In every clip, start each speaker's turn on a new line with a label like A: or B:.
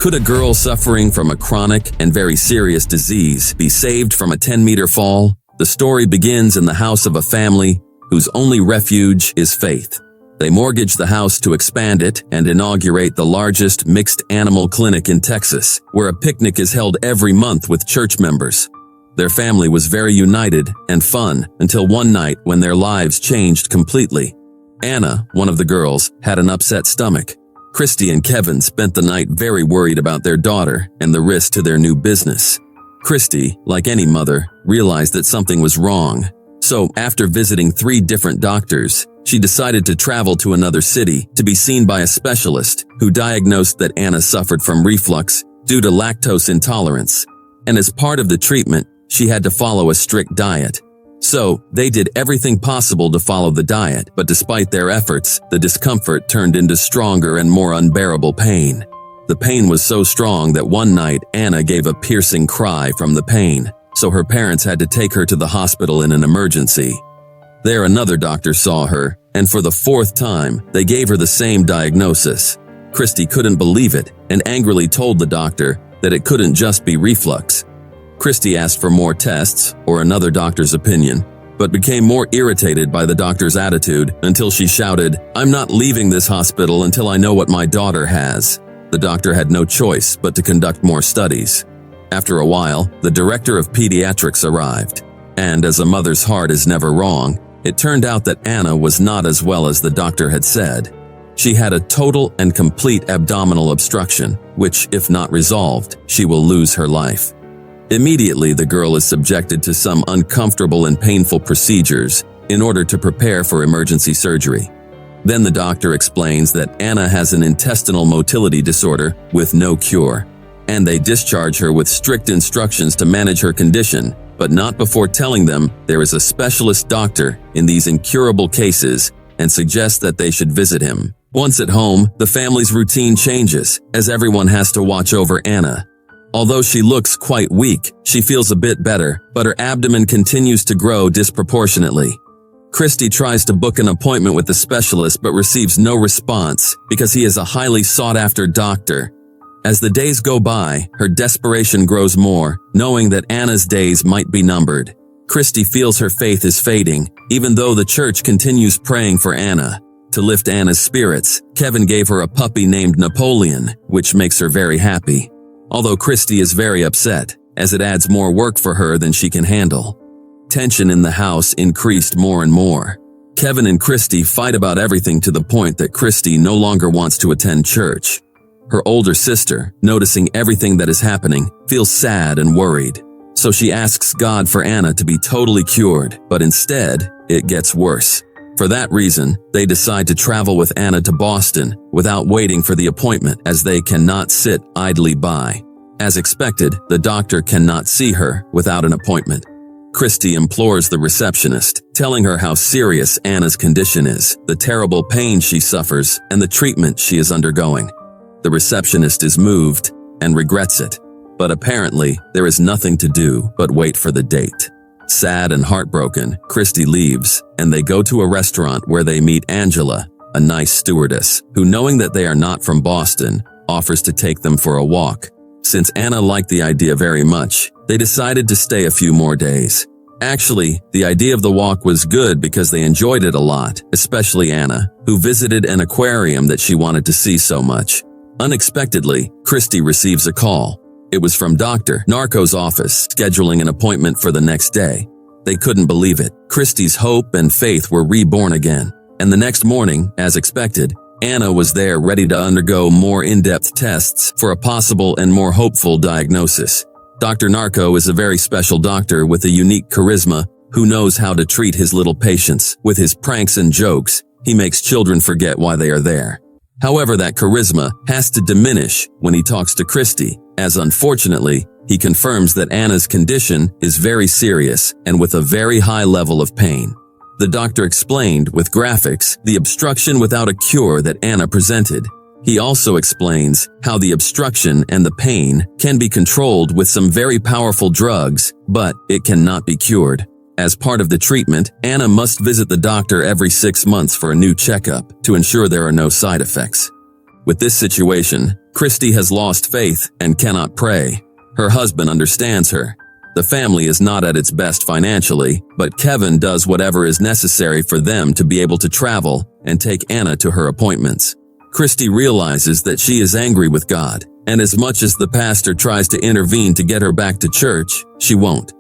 A: Could a girl suffering from a chronic and very serious disease be saved from a 10-meter fall? The story begins in the house of a family whose only refuge is faith. They mortgage the house to expand it and inaugurate the largest mixed animal clinic in Texas, where a picnic is held every month with church members. Their family was very united and fun until one night when their lives changed completely. Anna, one of the girls, had an upset stomach. Christy and Kevin spent the night very worried about their daughter and the risk to their new business. Christy, like any mother, realized that something was wrong. So, after visiting 3 different doctors, she decided to travel to another city to be seen by a specialist who diagnosed that Anna suffered from reflux due to lactose intolerance. And as part of the treatment, she had to follow a strict diet. So, they did everything possible to follow the diet, but despite their efforts, the discomfort turned into stronger and more unbearable pain. The pain was so strong that one night Anna gave a piercing cry from the pain, so her parents had to take her to the hospital in an emergency. There another doctor saw her, and for the 4th time, they gave her the same diagnosis. Christy couldn't believe it and angrily told the doctor that it couldn't just be reflux. Christy asked for more tests or another doctor's opinion, but became more irritated by the doctor's attitude until she shouted, "I'm not leaving this hospital until I know what my daughter has." The doctor had no choice but to conduct more studies. After a while, the director of pediatrics arrived, and as a mother's heart is never wrong, it turned out that Anna was not as well as the doctor had said. She had a total and complete abdominal obstruction, which, if not resolved, she will lose her life. Immediately, the girl is subjected to some uncomfortable and painful procedures in order to prepare for emergency surgery. Then the doctor explains that Anna has an intestinal motility disorder with no cure, and they discharge her with strict instructions to manage her condition, but not before telling them there is a specialist doctor in these incurable cases and suggests that they should visit him. Once at home, the family's routine changes as everyone has to watch over Anna. Although she looks quite weak, she feels a bit better, but her abdomen continues to grow disproportionately. Christy tries to book an appointment with the specialist but receives no response because he is a highly sought-after doctor. As the days go by, her desperation grows more, knowing that Anna's days might be numbered. Christy feels her faith is fading, even though the church continues praying for Anna. To lift Anna's spirits, Kevin gave her a puppy named Napoleon, which makes her very happy. Although Christy is very upset, as it adds more work for her than she can handle. Tension in the house increased more and more. Kevin and Christy fight about everything to the point that Christy no longer wants to attend church. Her older sister, noticing everything that is happening, feels sad and worried. So she asks God for Anna to be totally cured, but instead, it gets worse. For that reason, they decide to travel with Anna to Boston without waiting for the appointment, as they cannot sit idly by. As expected, the doctor cannot see her without an appointment. Christy implores the receptionist, telling her how serious Anna's condition is, the terrible pain she suffers, and the treatment she is undergoing. The receptionist is moved and regrets it, but apparently there is nothing to do but wait for the date. Sad and heartbroken, Christy leaves, and they go to a restaurant where they meet Angela, a nice stewardess, who, knowing that they are not from Boston, offers to take them for a walk. Since Anna liked the idea very much, they decided to stay a few more days. Actually, the idea of the walk was good because they enjoyed it a lot, especially Anna, who visited an aquarium that she wanted to see so much. Unexpectedly, Christy receives a call. It was from Dr. Narco's office, scheduling an appointment for the next day. They couldn't believe it. Christy's hope and faith were reborn again. And the next morning, as expected, Anna was there ready to undergo more in-depth tests for a possible and more hopeful diagnosis. Dr. Narco is a very special doctor with a unique charisma who knows how to treat his little patients. With his pranks and jokes, he makes children forget why they are there. However, that charisma has to diminish when he talks to Christy, as unfortunately, he confirms that Anna's condition is very serious and with a very high level of pain. The doctor explained with graphics the obstruction without a cure that Anna presented. He also explains how the obstruction and the pain can be controlled with some very powerful drugs, but it cannot be cured. As part of the treatment, Anna must visit the doctor every 6 months for a new checkup to ensure there are no side effects. With this situation, Christy has lost faith and cannot pray. Her husband understands her. The family is not at its best financially, but Kevin does whatever is necessary for them to be able to travel and take Anna to her appointments. Christy realizes that she is angry with God, and as much as the pastor tries to intervene to get her back to church, she won't.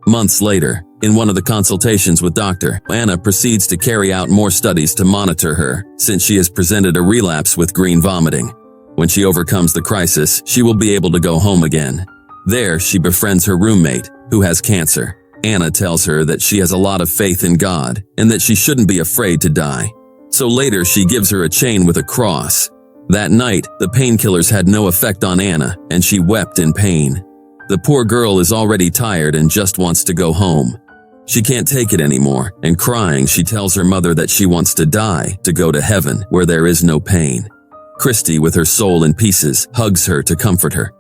A: Months later, in one of the consultations with Dr. Anna proceeds to carry out more studies to monitor her, since she has presented a relapse with green vomiting. When she overcomes the crisis, she will be able to go home again. There, she befriends her roommate, who has cancer. Anna tells her that she has a lot of faith in God, and that she shouldn't be afraid to die. So later, she gives her a chain with a cross. That night, the painkillers had no effect on Anna, and she wept in pain. The poor girl is already tired and just wants to go home. She can't take it anymore, and crying, she tells her mother that she wants to die, to go to heaven, where there is no pain. Christy, with her soul in pieces, hugs her to comfort her.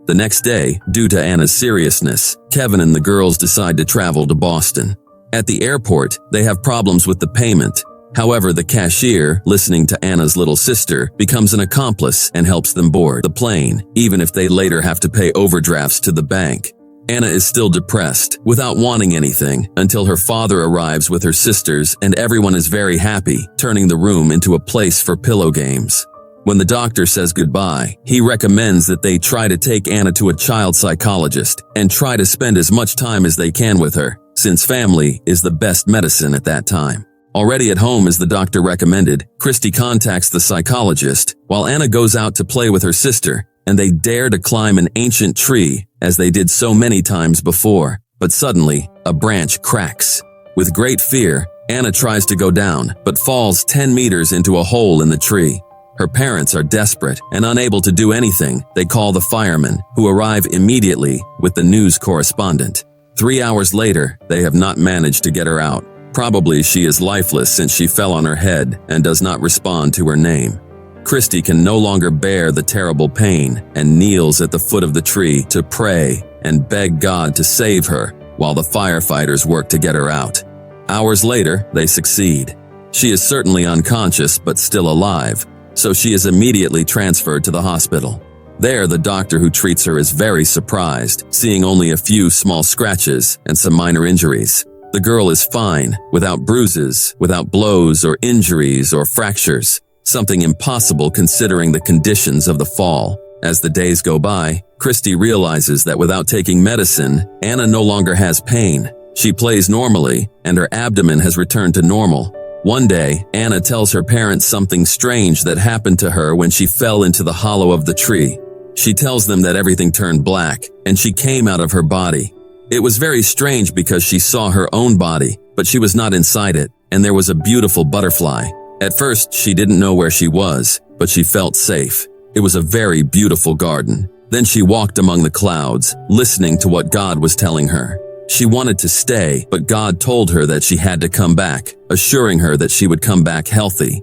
A: The next day, due to Anna's seriousness, Kevin and the girls decide to travel to Boston. At the airport, they have problems with the payment. However, the cashier, listening to Anna's little sister, becomes an accomplice and helps them board the plane, even if they later have to pay overdrafts to the bank. Anna is still depressed, without wanting anything, until her father arrives with her sisters and everyone is very happy, turning the room into a place for pillow games. When the doctor says goodbye, he recommends that they try to take Anna to a child psychologist and try to spend as much time as they can with her, since family is the best medicine at that time. Already at home as the doctor recommended, Christy contacts the psychologist while Anna goes out to play with her sister, and they dare to climb an ancient tree as they did so many times before. But suddenly, a branch cracks. With great fear, Anna tries to go down, but falls 10 meters into a hole in the tree. Her parents are desperate and unable to do anything. They call the firemen, who arrive immediately with the news correspondent. 3 hours later, they have not managed to get her out. Probably she is lifeless since she fell on her head and does not respond to her name. Christy can no longer bear the terrible pain and kneels at the foot of the tree to pray and beg God to save her while the firefighters work to get her out. Hours later, they succeed. She is certainly unconscious but still alive, so she is immediately transferred to the hospital. There, the doctor who treats her is very surprised, seeing only a few small scratches and some minor injuries. The girl is fine, without bruises, without blows or injuries or fractures, something impossible considering the conditions of the fall. As the days go by, Christy realizes that without taking medicine, Anna no longer has pain. She plays normally, and her abdomen has returned to normal. One day, Anna tells her parents something strange that happened to her when she fell into the hollow of the tree. She tells them that everything turned black, and she came out of her body. It was very strange because she saw her own body, but she was not inside it, and there was a beautiful butterfly. At first, she didn't know where she was, but she felt safe. It was a very beautiful garden. Then she walked among the clouds, listening to what God was telling her. She wanted to stay, but God told her that she had to come back, assuring her that she would come back healthy.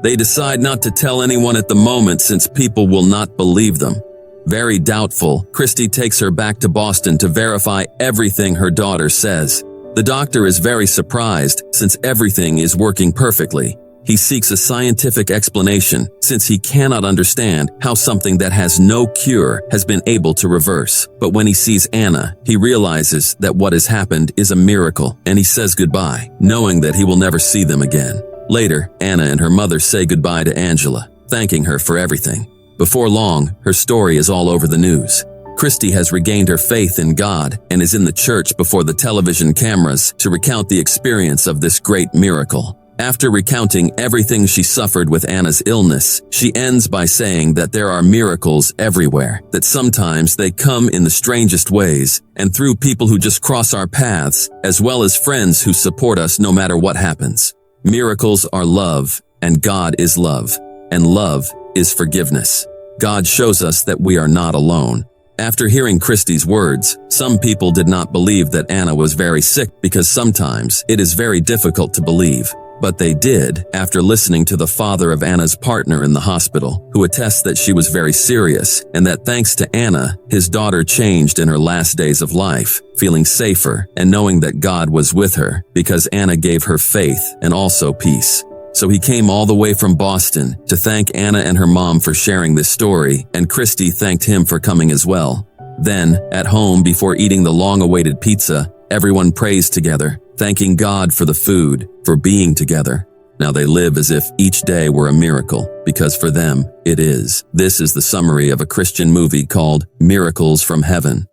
A: They decide not to tell anyone at the moment since people will not believe them. Very doubtful, Christy takes her back to Boston to verify everything her daughter says. The doctor is very surprised since everything is working perfectly. He seeks a scientific explanation since he cannot understand how something that has no cure has been able to reverse. But when he sees Anna, he realizes that what has happened is a miracle, and he says goodbye, knowing that he will never see them again. Later, Anna and her mother say goodbye to Angela, thanking her for everything. Before long, her story is all over the news. Christy has regained her faith in God and is in the church before the television cameras to recount the experience of this great miracle. After recounting everything she suffered with Anna's illness, she ends by saying that there are miracles everywhere, that sometimes they come in the strangest ways and through people who just cross our paths, as well as friends who support us no matter what happens. Miracles are love, and God is love, and love is forgiveness. God shows us that we are not alone. After hearing Christy's words, some people did not believe that Anna was very sick because sometimes it is very difficult to believe. But they did after listening to the father of Anna's partner in the hospital, who attests that she was very serious and that thanks to Anna, his daughter changed in her last days of life, feeling safer and knowing that God was with her because Anna gave her faith and also peace. So he came all the way from Boston to thank Anna and her mom for sharing this story, and Christy thanked him for coming as well. Then, at home before eating the long-awaited pizza, everyone prays together, thanking God for the food, for being together. Now they live as if each day were a miracle, because for them, it is. This is the summary of a Christian movie called Miracles from Heaven.